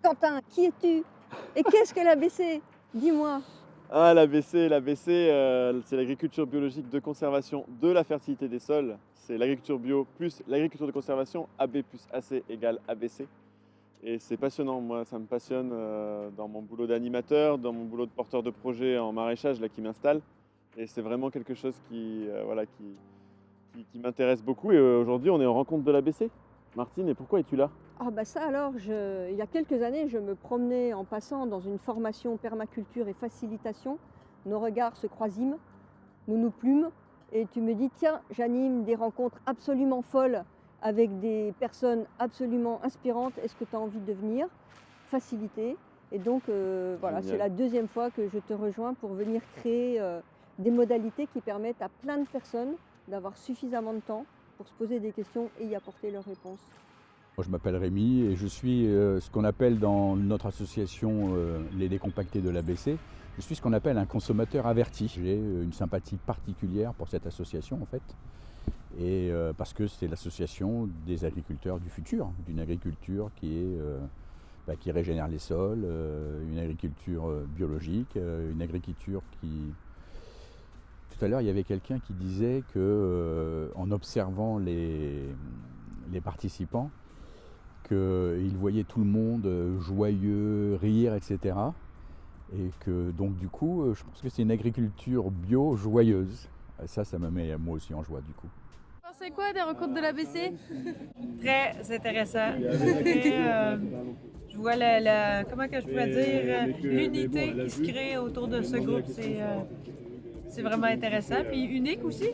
Quentin, qui es-tu? Et qu'est-ce que l'ABC? Dis-moi. Ah, l'ABC, c'est l'agriculture biologique de conservation de la fertilité des sols. C'est l'agriculture bio plus l'agriculture de conservation, AB plus AC égale ABC. Et c'est passionnant, moi ça me passionne dans mon boulot d'animateur, dans mon boulot de porteur de projet en maraîchage là, qui m'installe. Et c'est vraiment quelque chose qui m'intéresse beaucoup. Et aujourd'hui, on est en rencontre de l'ABC. Martine, et pourquoi es-tu là? Ah bah ça alors, il y a quelques années, je me promenais en passant dans une formation permaculture et facilitation. Nos regards se croisîment, nous nous plûmes, et tu me dis, tiens, j'anime des rencontres absolument folles avec des personnes absolument inspirantes. Est-ce que tu as envie de venir faciliter? Et donc voilà, c'est Génial. la deuxième fois que je te rejoins pour venir créer des modalités qui permettent à plein de personnes d'avoir suffisamment de temps pour se poser des questions et y apporter leurs réponses. Moi, je m'appelle Rémi et je suis ce qu'on appelle dans notre association les décompactés de l'ABC, je suis ce qu'on appelle un consommateur averti. J'ai une sympathie particulière pour cette association en fait, et parce que c'est l'association des agriculteurs du futur, d'une agriculture qui régénère les sols, une agriculture biologique, une agriculture qui... Tout à l'heure, il y avait quelqu'un qui disait que, en observant les participants, qu'il voyait tout le monde joyeux, rire, etc. Et que donc du coup, je pense que c'est une agriculture bio joyeuse. Et ça me met moi aussi en joie du coup. Vous pensez quoi des rencontres de l'ABC? Très intéressant. Je vois comment que je pourrais dire, l'unité qui se crée autour de ce groupe, c'est vraiment intéressant. Puis unique aussi.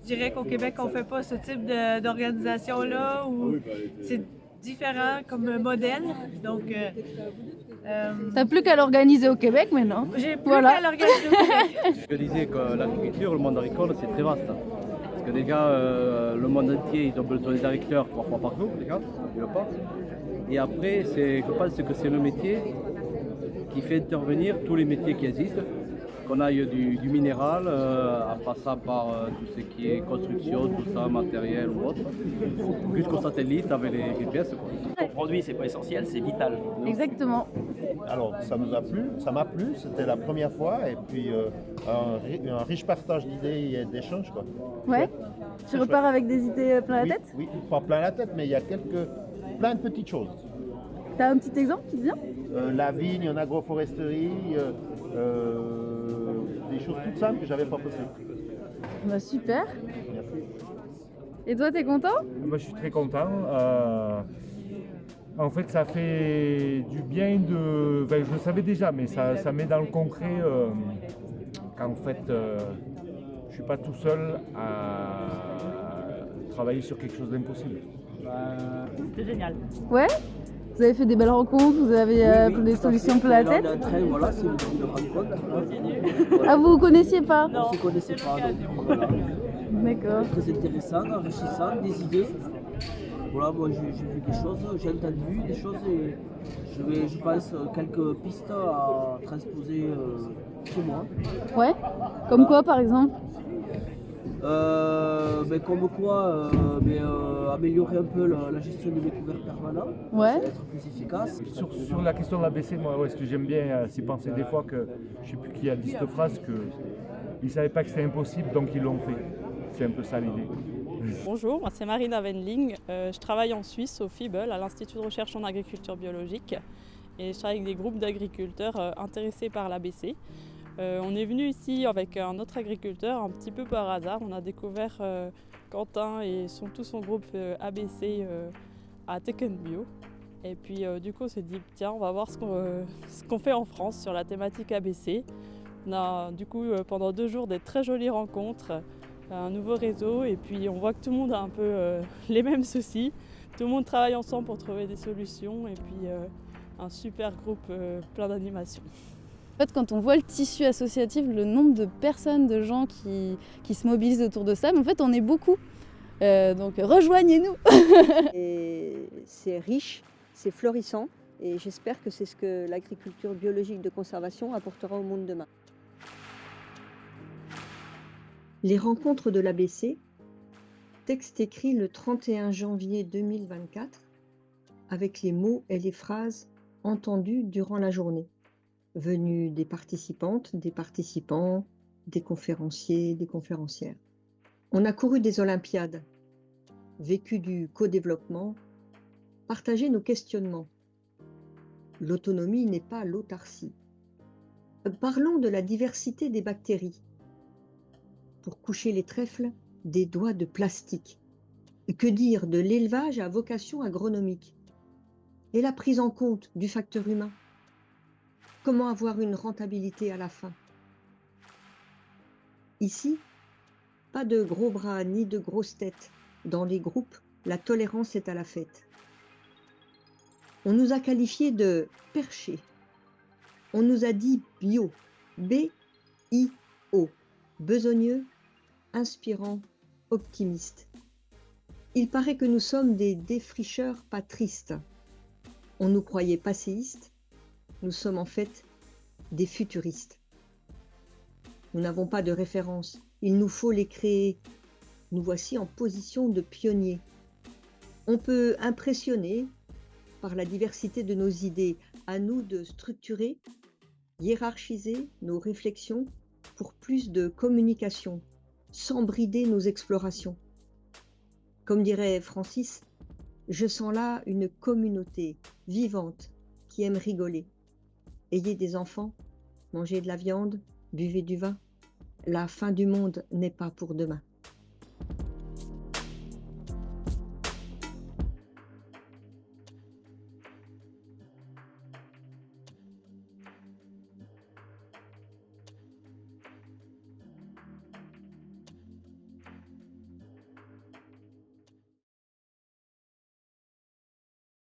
Je dirais qu'au Québec, on ne fait pas ce type d'organisation-là où c'est différent comme modèle. Donc, T'as plus qu'à l'organiser au Québec maintenant. j'ai plus Voilà. qu'à l'organiser au Québec. Je disais que l'agriculture, le monde agricole, c'est très vaste. Parce que déjà, le monde entier, ils ont besoin des agriculteurs parfois partout, déjà, d'une part. Et après, je pense que c'est le métier qui fait intervenir tous les métiers qui existent. Qu'on aille du minéral, en passant par tout ce qui est construction, tout ça, matériel ou autre, jusqu'au satellite avec les GPS. Ton produit, c'est pas essentiel, c'est vital. Exactement. Alors, ça nous a plu, ça m'a plu, c'était la première fois, et puis un riche partage d'idées et d'échanges, quoi. Ouais. Tu repars avec des idées plein la Oui, tête? oui, pas plein la tête, mais il y a plein de petites choses. T'as un petit exemple qui te vient? La vigne en agroforesterie, des choses toutes simples que j'avais pas pensé. Bah super. Merci. Et toi, t'es content? Moi, je suis très content. En fait, ça fait du bien de... Enfin, je le savais déjà, mais ça met dans le concret qu'en fait, je suis pas tout seul à travailler sur quelque chose d'impossible. C'est génial. Ouais. Vous avez fait des belles rencontres, vous avez des solutions plein la tête? Voilà, c'est une rencontre. Ah, vous connaissiez pas? On ne se connaissait pas, donc voilà. D'accord. Très intéressant, enrichissant, des idées. Voilà, moi j'ai vu des choses, j'ai entendu des choses et je pense, quelques pistes à transposer chez moi. Ouais. Comme quoi, par exemple? Comme quoi, améliorer un peu la gestion des découvertes permanentes, Ouais. être plus efficace. Sur la question de l'ABC, moi, ce que j'aime bien, c'est penser des fois que, je sais plus qui a dit cette phrase, qu'ils ne savaient pas que c'était impossible, donc ils l'ont fait. C'est un peu ça l'idée. Bonjour, moi c'est Marina Wendling. Je travaille en Suisse au FIBEL, à l'Institut de recherche en agriculture biologique. Et je travaille avec des groupes d'agriculteurs intéressés par l'ABC. On est venu ici avec un autre agriculteur un petit peu par hasard. On a découvert Quentin et tout son groupe ABC à Teken Bio. Et puis du coup on s'est dit tiens on va voir ce qu'on fait en France sur la thématique ABC. On a du coup pendant 2 jours des très jolies rencontres, un nouveau réseau et puis on voit que tout le monde a un peu les mêmes soucis. Tout le monde travaille ensemble pour trouver des solutions et puis un super groupe plein d'animations. En fait, quand on voit le tissu associatif, le nombre de personnes, de gens qui se mobilisent autour de ça, mais en fait, on est beaucoup. Donc, rejoignez-nous. Et c'est riche, c'est florissant, et j'espère que c'est ce que l'agriculture biologique de conservation apportera au monde demain. Les rencontres de l'ABC, texte écrit le 31 janvier 2024, avec les mots et les phrases entendus durant la journée, venus des participantes, des participants, des conférenciers, des conférencières. On a couru des Olympiades, vécu du co-développement, partagé nos questionnements. L'autonomie n'est pas l'autarcie. Parlons de la diversité des bactéries. Pour coucher les trèfles, des doigts de plastique. Que dire de l'élevage à vocation agronomique et la prise en compte du facteur humain? Comment avoir une rentabilité à la fin? Ici, pas de gros bras ni de grosses têtes. Dans les groupes, la tolérance est à la fête. On nous a qualifiés de perchés. On nous a dit bio, B-I-O, besogneux, inspirant, optimiste. Il paraît que nous sommes des défricheurs pas tristes. On nous croyait passéistes, nous sommes en fait des futuristes. Nous n'avons pas de référence, il nous faut les créer. Nous voici en position de pionniers. On peut impressionner par la diversité de nos idées. À nous de structurer, hiérarchiser nos réflexions pour plus de communication, sans brider nos explorations. Comme dirait Francis, je sens là une communauté vivante qui aime rigoler. Ayez des enfants, mangez de la viande, buvez du vin. La fin du monde n'est pas pour demain.